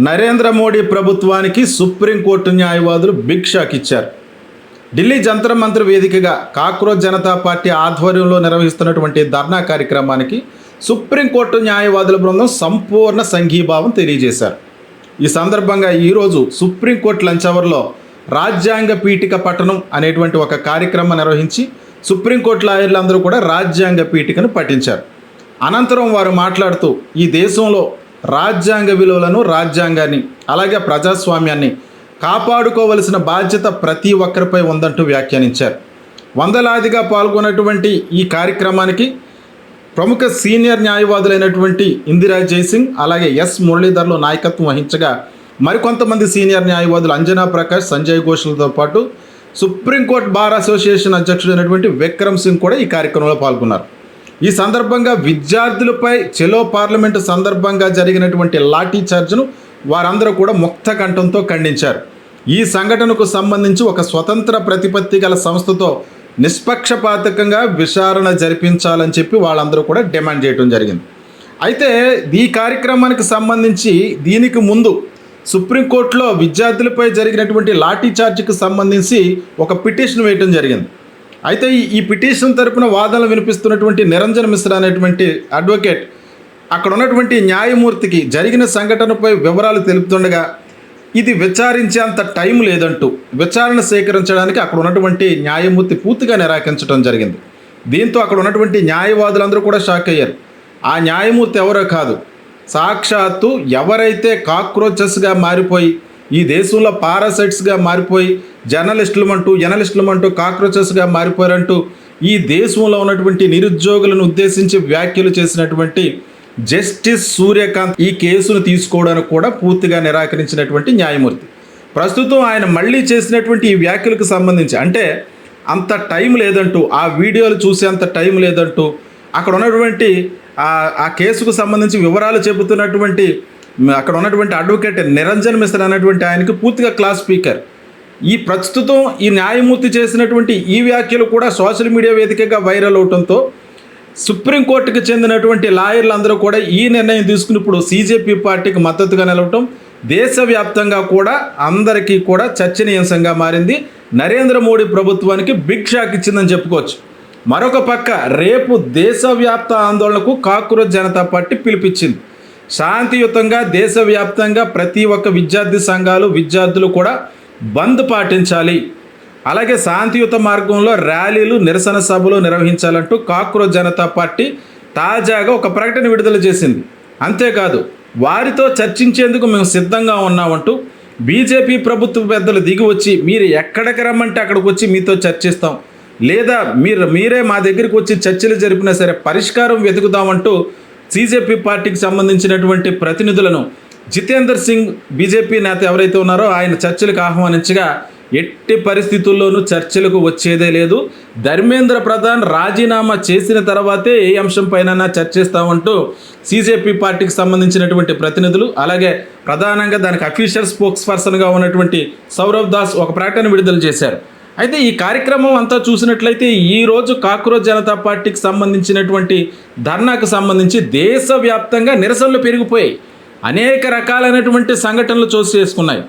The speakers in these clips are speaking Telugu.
నరేంద్ర మోడీ ప్రభుత్వానికి సుప్రీంకోర్టు న్యాయవాదులు బిగ్ షాక్ ఇచ్చారు. ఢిల్లీ జంతర్ మంతర్ వేదికగా కాక్రోచ్ జనతా పార్టీ ఆధ్వర్యంలో నిర్వహిస్తున్నటువంటి ధర్నా కార్యక్రమానికి సుప్రీంకోర్టు న్యాయవాదుల బృందం సంపూర్ణ సంఘీభావం తెలియజేశారు. ఈ సందర్భంగా ఈరోజు సుప్రీంకోర్టు లంచ్ అవర్లో రాజ్యాంగ పీఠిక పఠనం అనేటువంటి ఒక కార్యక్రమం నిర్వహించి సుప్రీంకోర్టు లాయర్లందరూ కూడా రాజ్యాంగ పీఠికను పఠించారు. అనంతరం వారు మాట్లాడుతూ ఈ దేశంలో రాజ్యాంగ విలువలను, రాజ్యాంగాన్ని, అలాగే ప్రజాస్వామ్యాన్ని కాపాడుకోవలసిన బాధ్యత ప్రతి ఒక్కరిపై ఉందంటూ వ్యాఖ్యానించారు. వందలాదిగా పాల్గొన్నటువంటి ఈ కార్యక్రమానికి ప్రముఖ సీనియర్ న్యాయవాదులైనటువంటి ఇందిరా జైసింగ్, అలాగే ఎస్ మురళీధర్లు నాయకత్వం వహించగా మరికొంతమంది సీనియర్ న్యాయవాదులు అంజనా ప్రకాష్, సంజయ్ ఘోష్లతో పాటు సుప్రీంకోర్టు బార్ అసోసియేషన్ అధ్యక్షుడైనటువంటి విక్రమ్ సింగ్ కూడా ఈ కార్యక్రమంలో పాల్గొన్నారు. ఈ సందర్భంగా విద్యార్థులపై చెలో పార్లమెంటు సందర్భంగా జరిగినటువంటి లాఠీ చార్జ్ను వారందరూ కూడా ముక్త కంఠంతో ఖండించారు. ఈ సంఘటనకు సంబంధించి ఒక స్వతంత్ర ప్రతిపత్తి గల సంస్థతో నిష్పక్షపాతకంగా విచారణ జరిపించాలని చెప్పి వాళ్ళందరూ కూడా డిమాండ్ చేయడం జరిగింది. అయితే ఈ కార్యక్రమానికి సంబంధించి దీనికి ముందు సుప్రీంకోర్టులో విద్యార్థులపై జరిగినటువంటి లాఠీ చార్జ్కి సంబంధించి ఒక పిటిషన్ వేయడం జరిగింది. అయితే ఈ పిటిషన్ తరపున వాదనలు వినిపిస్తున్నటువంటి నిరంజన్ మిశ్రా అనేటువంటి అడ్వకేట్ అక్కడ ఉన్నటువంటి న్యాయమూర్తికి జరిగిన సంఘటనపై వివరాలు తెలుపుతుండగా ఇది విచారించేంత టైం లేదంటూ విచారణ సేకరించడానికి అక్కడ ఉన్నటువంటి న్యాయమూర్తి పూర్తిగా నిరాకరించడం జరిగింది. దీంతో అక్కడ ఉన్నటువంటి న్యాయవాదులందరూ కూడా షాక్ అయ్యారు. ఆ న్యాయమూర్తి ఎవరో కాదు, సాక్షాత్తు ఎవరైతే కాక్రోచెస్గా మారిపోయి ఈ దేశంలో పారాసైట్స్గా మారిపోయి జర్నలిస్టులమంటూ కాక్రోచెస్గా మారిపోయారంటూ ఈ దేశంలో ఉన్నటువంటి నిరుద్యోగులను ఉద్దేశించి వ్యాఖ్యలు చేసినటువంటి జస్టిస్ సూర్యకాంత్ ఈ కేసును తీసుకోవడానికి కూడా పూర్తిగా నిరాకరించినటువంటి న్యాయమూర్తి. ప్రస్తుతం ఆయన మళ్ళీ చేసినటువంటి ఈ వ్యాఖ్యలకు సంబంధించి అంటే అంత టైం లేదంటూ, ఆ వీడియోలు చూసేంత టైం లేదంటూ, అక్కడ ఉన్నటువంటి ఆ కేసుకు సంబంధించి వివరాలు చెబుతున్నటువంటి అక్కడ ఉన్నటువంటి అడ్వకేట్ నిరంజన్ మిశ్రా అనేటువంటి ఆయనకి పూర్తిగా క్లాస్ స్పీకర్. ఈ ప్రస్తుతం ఈ న్యాయమూర్తి చేసినటువంటి ఈ వ్యాఖ్యలు కూడా సోషల్ మీడియా వేదికగా వైరల్ అవడంతో సుప్రీంకోర్టుకు చెందినటువంటి లాయర్లందరూ కూడా ఈ నిర్ణయం తీసుకుని ఇప్పుడు సీజేపీ పార్టీకి మద్దతుగా నిలవటం దేశవ్యాప్తంగా కూడా అందరికీ కూడా చర్చనీయాంశంగా మారింది. నరేంద్ర మోడీ ప్రభుత్వానికి బిగ్ షాక్ ఇచ్చిందని చెప్పుకోవచ్చు. మరొక పక్క రేపు దేశవ్యాప్త ఆందోళనకు కాక్రోచ్ జనతా పార్టీ పిలిపించింది. శాంతియుతంగా దేశవ్యాప్తంగా ప్రతి ఒక్క విద్యార్థి సంఘాలు, విద్యార్థులు కూడా బంద్ పాటించాలి, అలాగే శాంతియుత మార్గంలో ర్యాలీలు, నిరసన సభలు నిర్వహించాలంటూ కాక్రోచ్ జనతా పార్టీ తాజాగా ఒక ప్రకటన విడుదల చేసింది. అంతేకాదు వారితో చర్చించేందుకు మేము సిద్ధంగా ఉన్నామంటూ బీజేపీ ప్రభుత్వ పెద్దలు దిగి వచ్చి మీరు ఎక్కడికి రమ్మంటే అక్కడికి వచ్చి మీతో చర్చిస్తాం, లేదా మీరే మా దగ్గరికి వచ్చి చర్చలు జరిపినా సరే పరిష్కారం వెతుకుదామంటూ సీజేపీ పార్టీకి సంబంధించినటువంటి ప్రతినిధులను జితేందర్ సింగ్ బీజేపీ నేత ఎవరైతే ఉన్నారో ఆయన చర్చలకు ఆహ్వానించగా ఎట్టి పరిస్థితుల్లోనూ చర్చలకు వచ్చేదే లేదు, ధర్మేంద్ర ప్రధాన్ రాజీనామా చేసిన తర్వాతే ఏ అంశంపైన చర్చిస్తామంటూ సీజేపీ పార్టీకి సంబంధించినటువంటి ప్రతినిధులు, అలాగే ప్రధానంగా దానికి అఫీషియల్ స్పోక్స్ పర్సన్గా ఉన్నటువంటి సౌరవ్ దాస్ ఒక ప్రకటన విడుదల చేశారు. అయితే ఈ కార్యక్రమం అంతా చూసినట్లయితే ఈరోజు కాక్రోచ్ జనతా పార్టీకి సంబంధించినటువంటి ధర్నాకు సంబంధించి దేశవ్యాప్తంగా నిరసనలు పెరిగిపోయాయి. అనేక రకాలైనటువంటి సంఘటనలు చోటు చేసుకున్నాయి.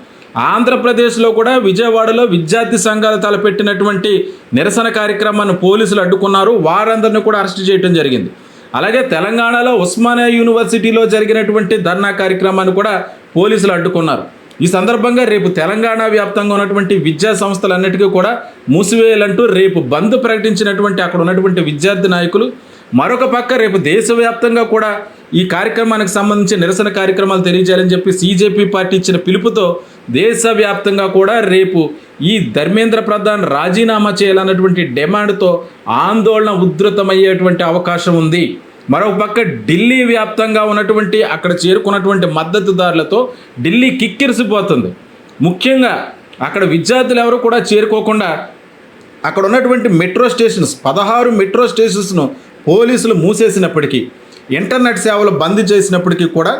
ఆంధ్రప్రదేశ్లో కూడా విజయవాడలో విద్యార్థి సంఘాలు తలపెట్టినటువంటి నిరసన కార్యక్రమాన్ని పోలీసులు అడ్డుకున్నారు. వారందరినీ కూడా అరెస్ట్ చేయడం జరిగింది. అలాగే తెలంగాణలో ఉస్మానియా యూనివర్సిటీలో జరిగినటువంటి ధర్నా కార్యక్రమాన్ని కూడా పోలీసులు అడ్డుకున్నారు. ఈ సందర్భంగా రేపు తెలంగాణ వ్యాప్తంగా ఉన్నటువంటి విద్యా సంస్థలన్నిటికీ కూడా మూసివేయాలంటూ రేపు బంద్ ప్రకటించినటువంటి అక్కడ ఉన్నటువంటి విద్యార్థి నాయకులు, మరొక పక్క రేపు దేశవ్యాప్తంగా కూడా ఈ కార్యక్రమానికి సంబంధించి నిరసన కార్యక్రమాలు తెలియజేయాలని చెప్పి సీజేపీ పార్టీ ఇచ్చిన పిలుపుతో దేశవ్యాప్తంగా కూడా రేపు ఈ ధర్మేంద్ర ప్రధాన్ రాజీనామా చేయాలన్నటువంటి డిమాండ్తో ఆందోళన ఉధృతమయ్యేటువంటి అవకాశం ఉంది. మరొక పక్క ఢిల్లీ వ్యాప్తంగా ఉన్నటువంటి అక్కడ చేరుకున్నటువంటి మద్దతుదారులతో ఢిల్లీ కిక్కిరిసిపోతుంది. ముఖ్యంగా అక్కడ విద్యార్థులు ఎవరు కూడా చేరుకోకుండా అక్కడ ఉన్నటువంటి మెట్రో స్టేషన్స్ 16 మెట్రో స్టేషన్స్ను పోలీసులు మూసేసినప్పటికీ, ఇంటర్నెట్ సేవలు బంద్ చేసినప్పటికీ కూడా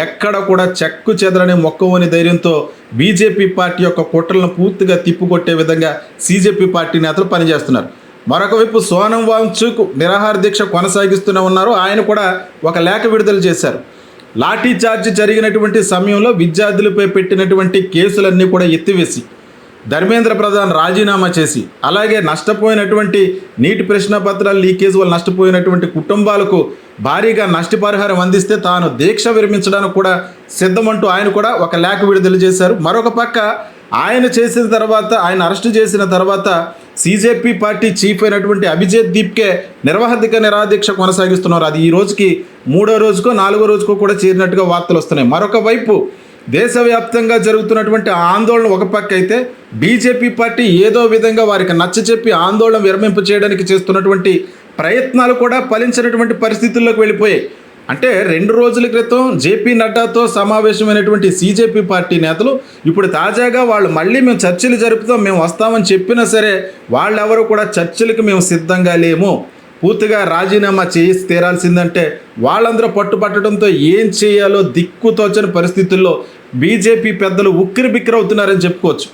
ఎక్కడ కూడా చెక్కు చెదరని మొక్కవని ధైర్యంతో బీజేపీ పార్టీ యొక్క కుట్రలను పూర్తిగా తిప్పుకొట్టే విధంగా సీజేపీ పార్టీ నేతలు పనిచేస్తున్నారు. మరొక వైపు సోనం వాంగ్చుక్ నిరాహార దీక్ష కొనసాగిస్తూనే ఉన్నారు. ఆయన కూడా ఒక లేఖ విడుదల చేశారు. లాఠీ చార్జ్ జరిగినటువంటి సమయంలో విద్యార్థులపై పెట్టినటువంటి కేసులన్నీ కూడా ఎత్తివేసి ధర్మేంద్ర ప్రధాన్ రాజీనామా చేసి, అలాగే నష్టపోయినటువంటి నీటి ప్రశ్నపత్రాల లీకేజ్ వల్ల నష్టపోయినటువంటి కుటుంబాలకు భారీగా నష్టపరిహారం అందిస్తే తాను దీక్ష విరమించడానికి కూడా సిద్ధమంటూ ఆయన కూడా ఒక లేఖ విడుదల చేశారు. మరొక పక్క ఆయన చేసిన తర్వాత, ఆయన అరెస్టు చేసిన తర్వాత సీజేపీ పార్టీ చీఫ్ అయినటువంటి అభిజిత్ దీప్కే నిర్వహధిక నిరాదీక్ష కొనసాగిస్తున్నారు. అది ఈ రోజుకి 3వ రోజుకో 4వ రోజుకో కూడా చేరినట్టుగా వార్తలు వస్తున్నాయి. మరొక వైపు దేశవ్యాప్తంగా జరుగుతున్నటువంటి ఆందోళన ఒక పక్క అయితే, బీజేపీ పార్టీ ఏదో విధంగా వారికి నచ్చచెప్పి ఆందోళన విరమింప చేయడానికి చేస్తున్నటువంటి ప్రయత్నాలు కూడా ఫలించినటువంటి పరిస్థితుల్లోకి వెళ్ళిపోయాయి. అంటే 2 రోజుల క్రితం జేపీ నడ్డాతో సమావేశమైనటువంటి సీజేపీ పార్టీ నేతలు ఇప్పుడు తాజాగా వాళ్ళు మళ్ళీ మేము చర్చలు జరుపుతాం, మేము వస్తామని చెప్పినా సరే వాళ్ళెవరూ కూడా చర్చలకు మేము సిద్ధంగా లేము, పూర్తిగా రాజీనామా చేసి తీరాల్సిందంటే వాళ్ళందరూ పట్టుపట్టడంతో ఏం చేయాలో దిక్కుతోచని పరిస్థితుల్లో బీజేపీ పెద్దలు ఉక్కిరి బిక్కిరి అవుతున్నారని చెప్పుకోవచ్చు.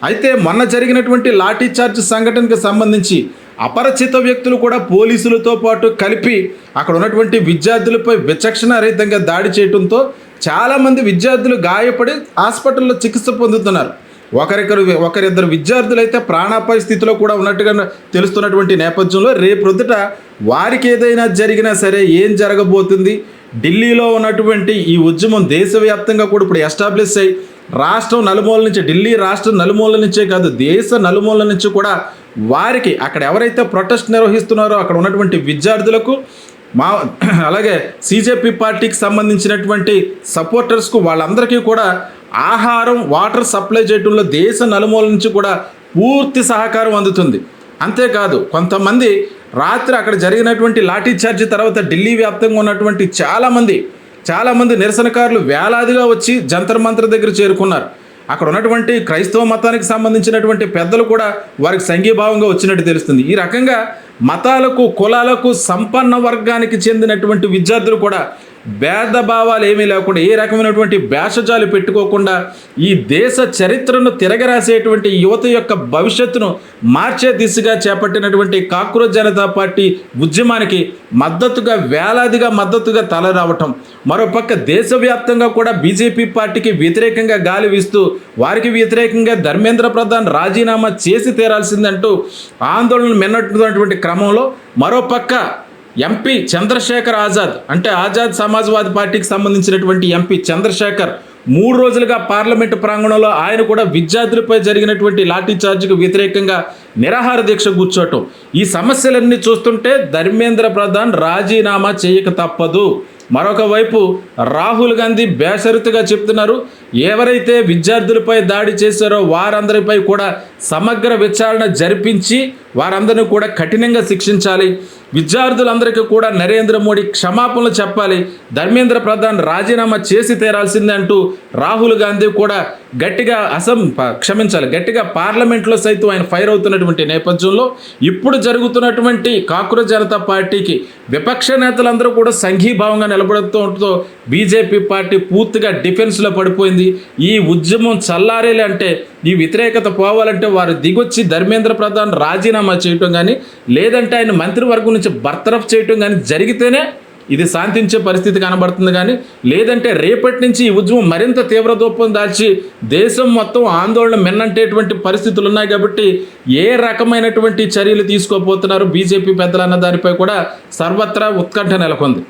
అయితే మొన్న జరిగినటువంటి లాఠీ చార్జ్ సంఘటనకు సంబంధించి అపరిచిత వ్యక్తులు కూడా పోలీసులతో పాటు కలిపి అక్కడ ఉన్నటువంటి విద్యార్థులపై విచక్షణారహితంగా దాడి చేయడంతో చాలామంది విద్యార్థులు గాయపడి హాస్పిటల్లో చికిత్స పొందుతున్నారు. ఒకరిద్దరు విద్యార్థులు అయితే ప్రాణాపాయ స్థితిలో కూడా ఉన్నట్టుగా తెలుస్తున్నటువంటి నేపథ్యంలో రేపొద్దుట వారికి ఏదైనా జరిగినా సరే ఏం జరగబోతుంది, ఢిల్లీలో ఉన్నటువంటి ఈ ఉద్యమం దేశవ్యాప్తంగా కూడా ఇప్పుడు ఎస్టాబ్లిష్ అయ్యి రాష్ట్రం నలుమూల నుంచి, ఢిల్లీ రాష్ట్రం నలుమూల నుంచే కాదు దేశ నలుమూల నుంచి కూడా వారికి అక్కడ ఎవరైతే ప్రొటెస్ట్ నిర్వహిస్తున్నారో అక్కడ ఉన్నటువంటి విద్యార్థులకు అలాగే సీజేపీ పార్టీకి సంబంధించినటువంటి సపోర్టర్స్కు వాళ్ళందరికీ కూడా ఆహారం, వాటర్ సప్లై చేయడంలో దేశ నలుమూల నుంచి కూడా పూర్తి సహకారం అందుతుంది. అంతేకాదు కొంతమంది రాత్రి అక్కడ జరిగినటువంటి లాఠీ చార్జీ తర్వాత ఢిల్లీ వ్యాప్తంగా ఉన్నటువంటి చాలామంది నిరసనకారులు వేలాదిగా వచ్చి జంతర్ మంతర్ దగ్గర చేరుకున్నారు. అక్కడ ఉన్నటువంటి క్రైస్తవ మతానికి సంబంధించినటువంటి పెద్దలు కూడా వారికి సంఘీభావంగా వచ్చినట్టు తెలుస్తుంది. ఈ రకంగా మతాలకు, కులాలకు, సంపన్న వర్గానికి చెందినటువంటి విద్యార్థులు కూడా భేదభావాలు ఏమీ లేకుండా, ఏ రకమైనటువంటి భేషజాలు పెట్టుకోకుండా ఈ దేశ చరిత్రను తిరగరాసేటువంటి యువత యొక్క భవిష్యత్తును మార్చే దిశగా చేపట్టినటువంటి కాక్రోజ్ జనతా పార్టీ ఉద్యమానికి వేలాదిగా మద్దతుగా తలరావటం, మరోపక్క దేశవ్యాప్తంగా కూడా బీజేపీ పార్టీకి వ్యతిరేకంగా గాలి వీస్తూ వారికి వ్యతిరేకంగా ధర్మేంద్ర ప్రధాన్ రాజీనామా చేసి తీరాల్సిందంటూ ఆందోళనలు మిన్నట్టున్నటువంటి క్రమంలో మరోపక్క ఎంపీ చంద్రశేఖర్ ఆజాద్, అంటే ఆజాద్ సమాజ్వాదీ పార్టీకి సంబంధించినటువంటి ఎంపీ చంద్రశేఖర్ 3 రోజులుగా పార్లమెంటు ప్రాంగణంలో ఆయన కూడా విద్యార్థులపై జరిగినటువంటి లాఠీ చార్జ్కు వ్యతిరేకంగా నిరాహార దీక్ష కూర్చోవటం. ఈ సమస్యలన్నీ చూస్తుంటే ధర్మేంద్ర ప్రధాన్ రాజీనామా చేయక తప్పదు. మరొక వైపు రాహుల్ గాంధీ బేషరతుగా చెప్తున్నారు, ఎవరైతే విద్యార్థులపై దాడి చేశారో వారందరిపై కూడా సమగ్ర విచారణ జరిపించి వారందరినీ కూడా కఠినంగా శిక్షించాలి, విద్యార్థులందరికీ కూడా నరేంద్ర మోడీ క్షమాపణలు చెప్పాలి, ధర్మేంద్ర ప్రధాన్ రాజీనామా చేసి తీరాల్సిందే అంటూ రాహుల్ గాంధీ కూడా గట్టిగా పార్లమెంట్లో సైతం ఆయన ఫైర్ అవుతున్నటువంటి నేపథ్యంలో ఇప్పుడు జరుగుతున్నటువంటి కాక్రోజ్ జనతా పార్టీకి విపక్ష నేతలందరూ కూడా సంఘీభావంగా నిలబడుతూ బీజేపీ పార్టీ పూర్తిగా డిఫెన్స్లో పడిపోయింది. ఈ ఉద్యమం చల్లారేలి అంటే, ఈ వ్యతిరేకత పోవాలంటే వారు దిగొచ్చి ధర్మేంద్ర ప్రధాన్ రాజీనామా చేయటం కానీ, లేదంటే ఆయన మంత్రివర్గం నుంచి బర్తరఫ్ చేయటం కానీ జరిగితేనే ఇది శాంతించే పరిస్థితి కనబడుతుంది. కానీ లేదంటే రేపటి నుంచి ఈ ఉద్యమం మరింత తీవ్రరూపం దాల్చి దేశం మొత్తం ఆందోళన మిన్నంటేటువంటి పరిస్థితులు ఉన్నాయి. కాబట్టి ఏ రకమైనటువంటి చర్యలు తీసుకోబోతున్నారు బీజేపీ పెద్దలు అన్న దానిపై కూడా సర్వత్రా ఉత్కంఠ నెలకొంది.